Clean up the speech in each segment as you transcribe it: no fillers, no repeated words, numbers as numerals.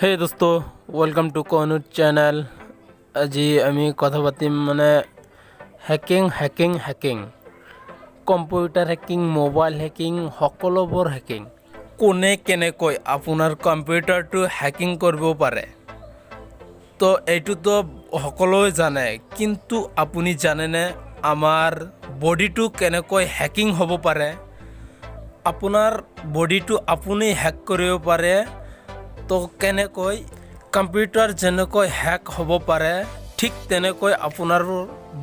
হে দোস্ত, welcome to কনুৰ channel. আজি আমি কথা পাতিম hacking computer hacking, mobile hacking, সকলোবোৰ হেকিং। কোনে কেনেকৈ আপোনাৰ কম্পিউটাৰটো হেকিং কৰিব পাৰে তো এইটোতো সকলোৱে জানে, কিন্তু আপুনি জানেনে আমাৰ বডিটো কেনেকৈ হেকিং হ'ব পাৰে? আপোনাৰ বডিটো আপুনি হেক কৰিব পাৰে। তো কেনেকৈ কম্পিউটাৰ যেনেকৈ হেক হ'ব পাৰে, ঠিক তেনেকৈ আপোনাৰ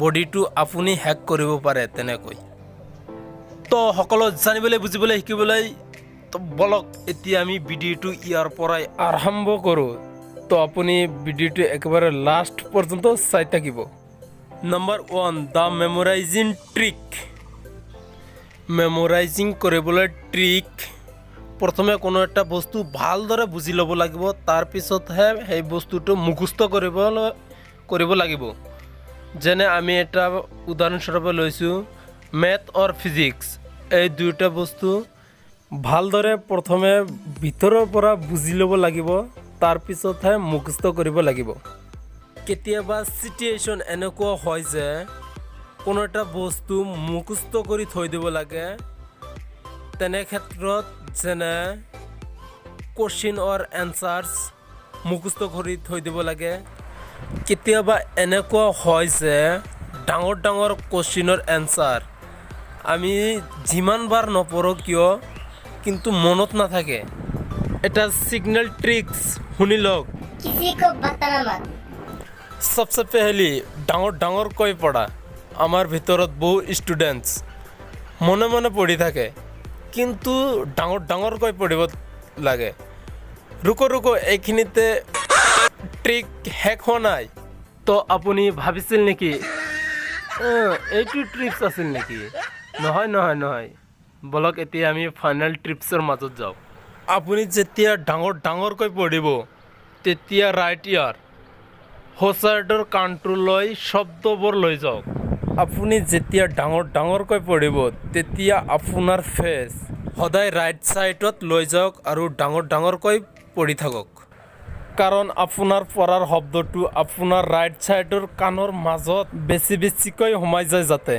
বডিটো আপুনি হেক কৰিব পাৰে তেনেকৈ। তো সকলো জানিবলৈ, বুজিবলৈ, শিকিবলৈ তো বলক এতিয়া আমি ভিডিঅ'টো ইয়াৰ পৰাই আৰম্ভ কৰোঁ। তো আপুনি ভিডিঅ'টো একেবাৰে লাষ্ট পৰ্যন্ত চাই থাকিব। Number 1, the memorising trick. Memorising কৰিবলৈ ট্ৰিক, প্ৰথমে কোনো এটা বস্তু ভালদৰে বুজি ল'ব লাগিব, তাৰপিছতহে সেই বস্তুটো মুখস্থ কৰিব লাগিব। যেনে আমি এটা উদাহৰণস্বৰূপে লৈছোঁ মেথ অৰ ফিজিক্স। এই দুয়োটা বস্তু ভালদৰে প্ৰথমে ভিতৰৰ পৰা বুজি ল'ব লাগিব, তাৰপিছতহে মুখস্থ কৰিব লাগিব। কেতিয়াবা চিটুৱেশ্যন এনেকুৱা হয় যে কোনো এটা বস্তু মুখস্থ কৰি থৈ দিব লাগে। তেনে ক্ষেত্ৰত যেনে কুৱেশ্যন অৰ এনচাৰ্ছ মুখস্থ কৰি থৈ দিব লাগে। কেতিয়াবা এনেকুৱা হয় যে ডাঙৰ ডাঙৰ কুৱেশ্যনৰ এনচাৰ আমি যিমানবাৰ নপঢ়ো কিয় কিন্তু মনত নাথাকে। এটা সিগনেল ট্ৰিক্স শুনি লওক। সবচে পেহলি ডাঙৰকৈ পঢ়া। আমাৰ ভিতৰত বহু ষ্টুডেণ্টছ মনে মনে পঢ়ি থাকে, কিন্তু ডাঙৰকৈ পঢ়িব লাগে। ৰুকো এইখিনিতে ট্ৰিক হেক হোৱা নাই। তো আপুনি ভাবিছিল নেকি এইটো ট্ৰিপছ আছিল নেকি? নহয়। বলক এতিয়া আমি ফাইনেল ট্ৰিপছৰ মাজত যাওঁ। আপুনি যেতিয়া ডাঙৰকৈ পঢ়িব, তেতিয়া ৰাইট ইয়াৰ হোচাৰ্ডৰ কাণটো লৈ শব্দবোৰ লৈ যাওক। আপুনি যেতিয়া ডাঙৰকৈ পঢ়িব, তেতিয়া আপোনাৰ ফেচ সদায় ৰাইট ছাইডত লৈ যাওক আৰু ডাঙৰকৈ পঢ়ি থাকক। কাৰণ আপোনাৰ পঢ়াৰ শব্দটো আপোনাৰ ৰাইট ছাইডৰ কাণৰ মাজত বেছিকৈ সোমাই যায় যাতে।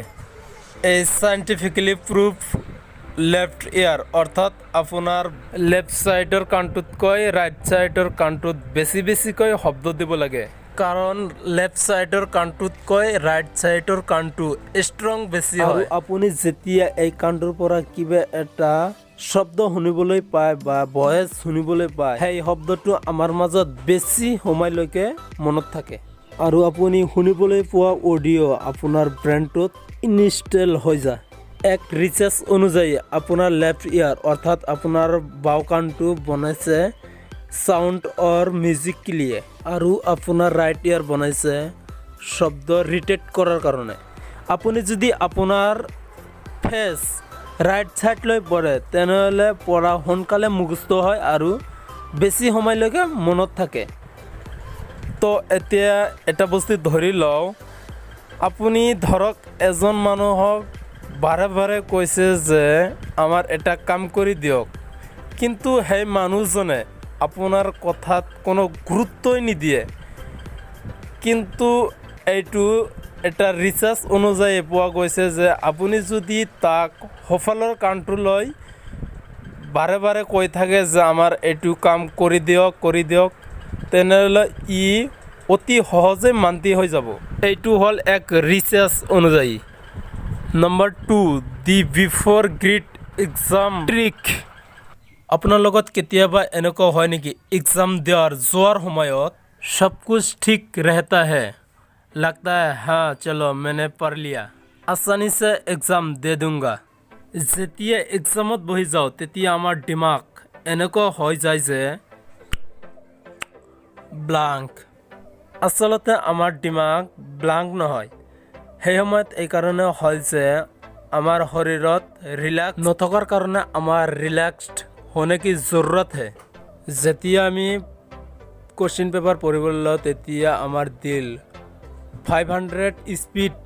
এই চাইণ্টিফিকেলি প্ৰুফ লেফ্ট ইয়াৰ, অৰ্থাৎ আপোনাৰ লেফ্ট ছাইডৰ কাণটোতকৈ ৰাইট ছাইডৰ কাণটোত বেছিকৈ শব্দ দিব লাগে। কাৰণ লেফ্ট ছাইডৰ কাণটোতকৈ ৰাইট ছাইডৰ কাণটো ষ্ট্ৰং বেছি হয়। আপুনি যেতিয়া এই কাণটোৰ পৰা কিবা এটা শব্দ শুনিবলৈ পায় বা ভয়েচ শুনিবলৈ পায়, সেই শব্দটো আমাৰ মাজত বেছি সময়লৈকে মনত থাকে আৰু আপুনি শুনিবলৈ পোৱা অডিঅ' আপোনাৰ ব্ৰেইনটোত ইনষ্টল হৈ যায়। এক ৰিচাৰ্চ অনুযায়ী আপোনাৰ লেফ্ট ইয়াৰ অৰ্থাৎ আপোনাৰ বাওঁ কাণটো বনাইছে সাউণ্ড অৰ মিউজিক লিয়ে, আৰু আপোনাৰ ৰাইট ইয়াৰ বনাইছে শব্দ ৰিটেক্ট কৰাৰ কাৰণে। আপুনি যদি আপোনাৰ ফেচ ৰাইট ছাইড লৈ পঢ়ে, তেনেহ'লে পঢ়া সোনকালে মুখস্থ হয় আৰু বেছি সময়লৈকে মনত থাকে। তো এতিয়া এটা বস্তু ধৰি লওঁ, আপুনি ধৰক এজন মানুহক বাৰে কৈছে যে আমাৰ এটা কাম কৰি দিয়ক, কিন্তু সেই মানুহজনে আপোনাৰ কথাত কোনো গুৰুত্বই নিদিয়ে। কিন্তু এইটো এটা ৰিচাৰ্চ অনুযায়ী পোৱা গৈছে যে আপুনি যদি তাক সোঁফালৰ কাণটো লৈ বাৰে কৈ থাকে যে আমাৰ এইটো কাম কৰি দিয়ক, তেনেহ'লে ই অতি সহজে মান্তি হৈ যাব। এইটো হ'ল এক ৰিচাৰ্চ অনুযায়ী। নম্বৰ 2, দি বিফৰ গ্ৰেড এক্সাম ট্ৰিক। আপোনাৰ লগত কেতিয়াবা এনেকুৱা হয় নেকি, এক্সাম যোৱাৰ সময়ত সব কুছ ঠিক ৰেহতা হে, লাগতা হে হা চলো मैंने পঢ় লিয়া, আসানি সে এক্সাম দে দুংগা। যেতিয়া এক্সামত বহি যাওঁ, তেতিয়া আমাৰ দিমাগ এনেকুৱা হৈ যায় যে ব্লাংক। আচলতে আমাৰ দিমাগ ব্লাংক নহয়। সেই সময়ত এই কাৰণে হয় যে আমাৰ শৰীৰত ৰিলেক্স নথকাৰ কাৰণে আমাৰ ৰিলেক্সড হোনে কি জৰুৰত হে। যেতিয়া আমি কুৱেশ্যন পেপাৰ পঢ়িবলৈ লওঁ, তেতিয়া আমাৰ দিল 500 স্পীড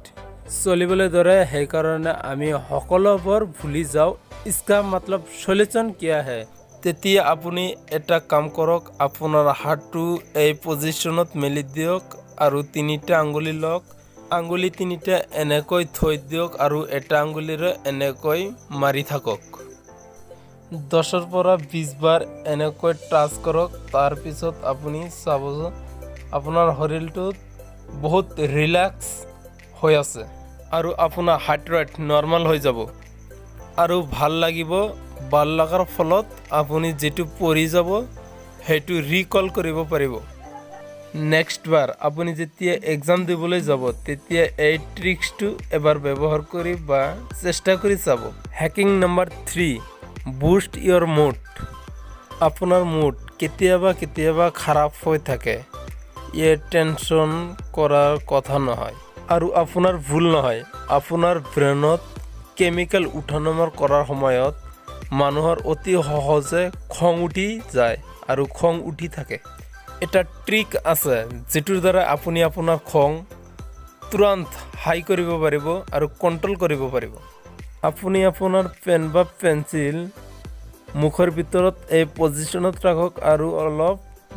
চলিবলৈ ধৰে। সেইকাৰণে আমি সকলোবোৰ ভুলি যাওঁ। ইছকা মতলব সলিউশ্যন কিয়া হে, তেতিয়া আপুনি এটা কাম কৰক, আপোনাৰ হাতটো এই পজিশ্যনত মেলি দিয়ক আৰু তিনিটা আঙুলি লওক। আঙুলি তিনিটা এনেকৈ থৈ দিয়ক আৰু এটা আঙুলিৰে এনেকৈ মাৰি থাকক। 10ৰ পৰা 20 বাৰ এনেকৈ টাচ কৰক। তাৰপিছত আপুনি চাব যে আপোনাৰ শৰীৰটোত বহুত ৰিলেক্স হৈ আছে আৰু আপোনাৰ হাৰ্ট ৰেট নৰ্মেল হৈ যাব আৰু ভাল লাগিব। ভাল লগাৰ ফলত আপুনি যেটো পৰি যাব সেইটো ৰিকল কৰিব পাৰিব। নেক্সট বাৰ আপুনি যেতিয়া এক্সাম দিবলৈ যাব তেতিয়া এই ট্ৰিক্সটো এবাৰ ব্যৱহাৰ কৰি বা চেষ্টা কৰি চাব। হ্যাকিং নাম্বাৰ 3, বুষ্ট ইয়ৰ মুড। আপোনাৰ মুড কেতিয়াবা খাৰাপ হৈ থাকে। টেনশ্যন কৰাৰ কথা নহয় আৰু আপোনাৰ ভুল নহয়। আপোনাৰ ব্ৰেইনত কেমিকেল উঠানমা কৰাৰ সময়ত মানুহৰ অতি সহজে খং উঠি যায় আৰু খং উঠি থাকে। এটা ট্ৰিক আছে যেটোৰ দ্বাৰা আপুনি আপোনাৰ খং তুৰন্ত হাই কৰিব পাৰিব আৰু কণ্ট্ৰোল কৰিব পাৰিব। আপুনি আপোনাৰ পেন বা পেন্সিল মুখৰ ভিতৰত এই পজিশ্যনত ৰাখক আৰু অলপ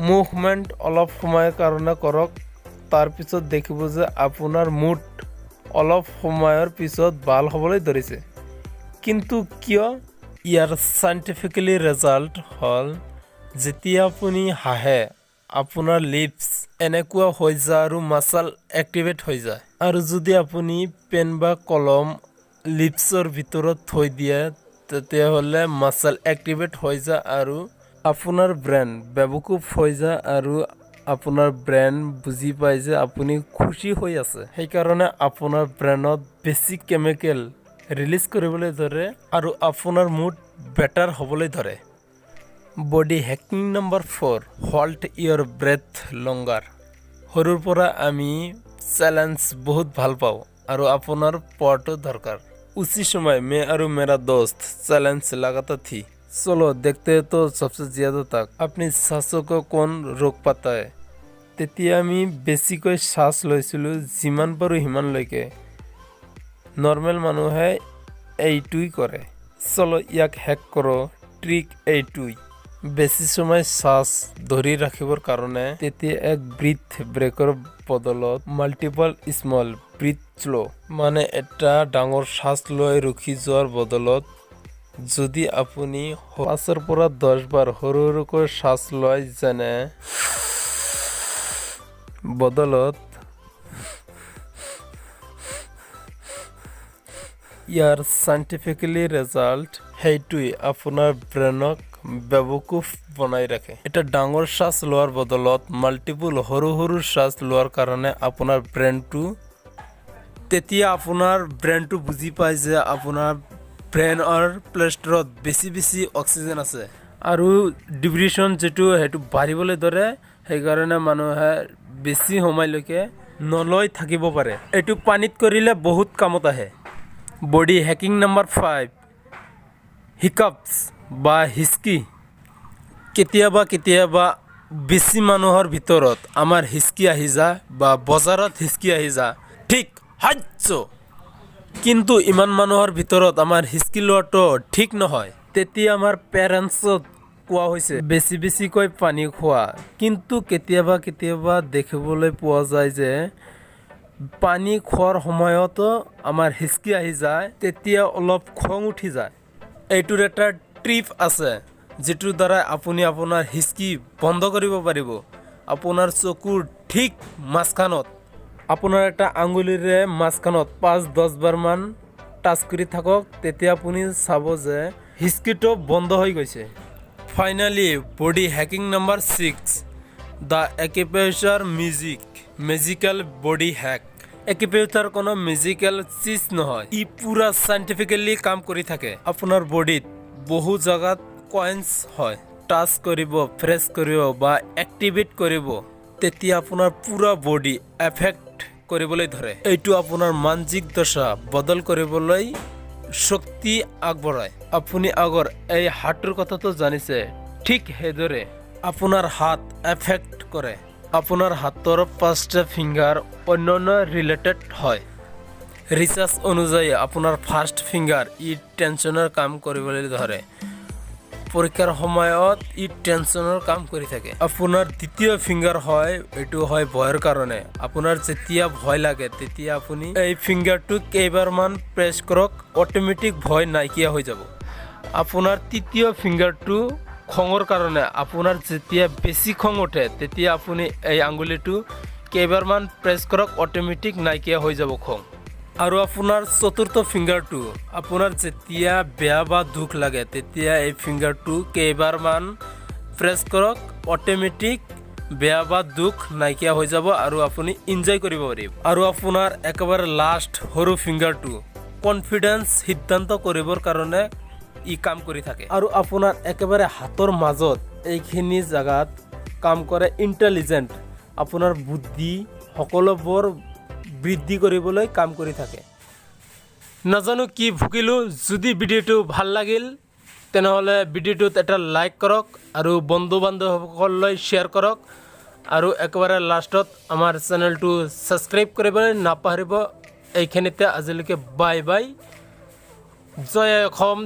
মুভমেণ্ট অলপ সময়ৰ কাৰণে কৰক। তাৰপিছত দেখিব যে আপোনাৰ মুড অলপ সময়ৰ পিছত ভাল হ'বলৈ ধৰিছে। কিন্তু কিয়? ইয়াৰ সাইণ্টিফিকেলি ৰেজাল্ট হ'ল যেতিয়া আপুনি হাঁহে আপোনাৰ লিপছ এনেকুৱা হৈ যায় আৰু মাছল এক্টিভেট হৈ যায়। আৰু যদি আপুনি পেন বা কলম লিপছৰ ভিতৰত থৈ দিয়ে তেতিয়াহ'লে মাছল এক্টিভেট হৈ যায় আৰু আপোনাৰ ব্ৰেইন বেবকুফ হৈ যায় আৰু আপোনাৰ ব্ৰেইন বুজি পায় যে আপুনি খুশি হৈ আছে। সেইকাৰণে আপোনাৰ ব্ৰেইনত বেছি কেমিকেল ৰিলিজ কৰিবলৈ ধৰে আৰু আপোনাৰ মুড বেটাৰ হ'বলৈ ধৰে। বডি হ্যাকিং নাম্বাৰ 4, হোল্ড ইয়ৰ ব্ৰেথ লংগাৰ। সৰুৰ পৰা আমি চেলেঞ্জ বহুত ভাল পাওঁ আৰু আপোনাৰ পোৱাটো দৰকাৰ। उसी समय मैं और मेरा दोस्त चैलेंज लगाता थी। चलो देखते हैं तो सबसे ज़्यादा तक अपनी सांसों को कौन रोक पाता है। তেতিয়া আমি বেছিকৈ শ্বাস লৈছিলোঁ যিমান পাৰোঁ সিমানলৈকে। নৰ্মেল মানুহে এইটোই কৰে। চলো ইয়াক হেক কৰোঁ। ট্ৰিক এইটোই, বেছি সময় শ্বাস ধৰি ৰাখিবৰ কাৰণে তেতিয়া এক ব্ৰিথ ব্ৰেকৰ বদলত মাল্টিপল স্মল ব্ৰিথ স্লো, মানে এটা ডাঙৰ শ্বাস লৈ ৰখি যোৱাৰ বদলত যদি আপুনি 5ৰ পৰা 10 বাৰ সৰু সৰুকৈ শ্বাস লয় যেনে বদলত ইয়াৰ সাইণ্টিফিকেলি ৰেজাল্ট সেইটোৱে আপোনাৰ ব্ৰেইনক বেবকুফ বনাই ৰাখে। এটা ডাঙৰ শ্বাস লোৱাৰ বদলত মাল্টিপল সৰু সৰু শ্বাস লোৱাৰ কাৰণে আপোনাৰ ব্ৰেইনটো তেতিয়া আপোনাৰ ব্ৰেইনটো বুজি পায় যে আপোনাৰ ব্ৰেইনৰ প্লেষ্টৰত বেছি অক্সিজেন আছে আৰু ডিপ্ৰেশ্যন যেটো সেইটো বাঢ়িবলৈ ধৰে। সেইকাৰণে মানুহে বেছি সময়লৈকে নলৈ থাকিব পাৰে। এইটো পানীত কৰিলে বহুত কামত আহে। বডি হ্যাকিং নাম্বাৰ 5, হিকাপছ বা হিচকি। কেতিয়াবা বেছি মানুহৰ ভিতৰত আমাৰ হিচকি আহি যায় বা বজাৰত হিচকি আহি যায় ঠিক হাজ্য, কিন্তু ইমান মানুহৰ ভিতৰত আমাৰ হিচকি লোৱাটো ঠিক নহয়। তেতিয়া আমাৰ পেৰেণ্টছত কোৱা হৈছে বেছিকৈ পানী খোৱা। কিন্তু কেতিয়াবা দেখিবলৈ পোৱা যায় যে পানী খোৱাৰ সময়তো আমাৰ হিচকি আহি যায়, তেতিয়া অলপ খং উঠি যায়। এইটোৰ এটা ট্ৰিপ আছে যেটোৰ দ্বাৰা আপুনি আপোনাৰ হিচকি বন্ধ কৰিব পাৰিব। আপোনাৰ চকুৰ ঠিক মাঝখানত আপোনাৰ এটা আঙুলিৰে মাঝখানত 5-10 বাৰ মান টাচ কৰি থাকক। তেতিয়া আপুনি চাব যে হিচকিটো বন্ধ হৈ গৈছে। Finally body hacking number 6, the acupressure magical body hack. Acupressure কোনো মেজিক্যাল চিজ নহয়, ই পুৰা সাইণ্টিফিকেলি কাম কৰি থাকে। আপোনাৰ বডিত বহু জাগাত কয়েন্স হয়, টাচ কৰিব, ফ্ৰেছ কৰিব বা এক্টিভেট কৰিব, তেতিয়া আপোনাৰ পুৰা বডি এফেক্ট কৰিবলৈ ধৰে। এইটো আপোনাৰ মানসিক দশা বদল কৰিবলৈ শক্তি আগবঢ়ায়। আপুনি আগৰ এই হাতটোৰ কথাটো জানিছে, ঠিক সেইদৰে আপোনাৰ হাত এফেক্ট কৰে। আপোনাৰ হাতৰ 5টা ফিংগাৰ অন্যান্য ৰিলেটেড হয়। ৰিচাৰ্চ অনুযায়ী আপোনাৰ ফাৰ্ষ্ট ফিংগাৰ ই টেনশ্যনৰ কাম কৰিবলৈ ধৰে। পৰীক্ষাৰ সময়ত ই টেনশ্যনৰ কাম কৰি থাকে। আপোনাৰ দ্বিতীয় ফিংগাৰ হয়, এইটো হয় ভয়ৰ কাৰণে। আপোনাৰ যেতিয়া ভয় লাগে তেতিয়া আপুনি এই ফিংগাৰটো কেইবাৰমান প্ৰেছ কৰক, অট'মেটিক ভয় নাইকিয়া হৈ যাব। আপোনাৰ তৃতীয় ফিংগাৰটো খঙৰ কাৰণে। আপোনাৰ যেতিয়া বেছি খং উঠে তেতিয়া আপুনি এই আঙুলিটো কেইবাৰমান প্ৰেছ কৰক, অট'মেটিক নাইকিয়া হৈ যাব খং। আৰু আপোনাৰ চতুৰ্থ ফিংগাৰটো, আপোনাৰ যেতিয়া বেয়া বা দুখ লাগে তেতিয়া এই ফিংগাৰটো কেইবাৰমান প্ৰেছ কৰক, অট'মেটিক বেয়া বা দুখ নাইকিয়া হৈ যাব আৰু আপুনি এনজয় কৰিব পাৰিব। আৰু আপোনাৰ একেবাৰে লাষ্ট সৰু ফিংগাৰটো কনফিডেন্স সিদ্ধান্ত কৰিবৰ কাৰণে ই কাম কৰি থাকে। আৰু আপোনাৰ একেবাৰে হাতৰ মাজত এইখিনি জেগাত কাম কৰে ইণ্টেলিজেণ্ট, আপোনাৰ বুদ্ধি সকলোবোৰ বৃদ্ধি কৰিবলৈ কাম কৰি থাকে। নাজানো কি ভুকিলোঁ। যদি ভিডিঅ'টো ভাল লাগিল তেনেহ'লে ভিডিঅ'টোত এটা লাইক কৰক আৰু বন্ধু বান্ধৱসকললৈ শ্বেয়াৰ কৰক আৰু একেবাৰে লাষ্টত আমাৰ চেনেলটো ছাবস্ক্ৰাইব কৰিবলৈ নাপাহৰিব। এইখিনিতে আজিলৈকে বাই বাই। জয় অসম।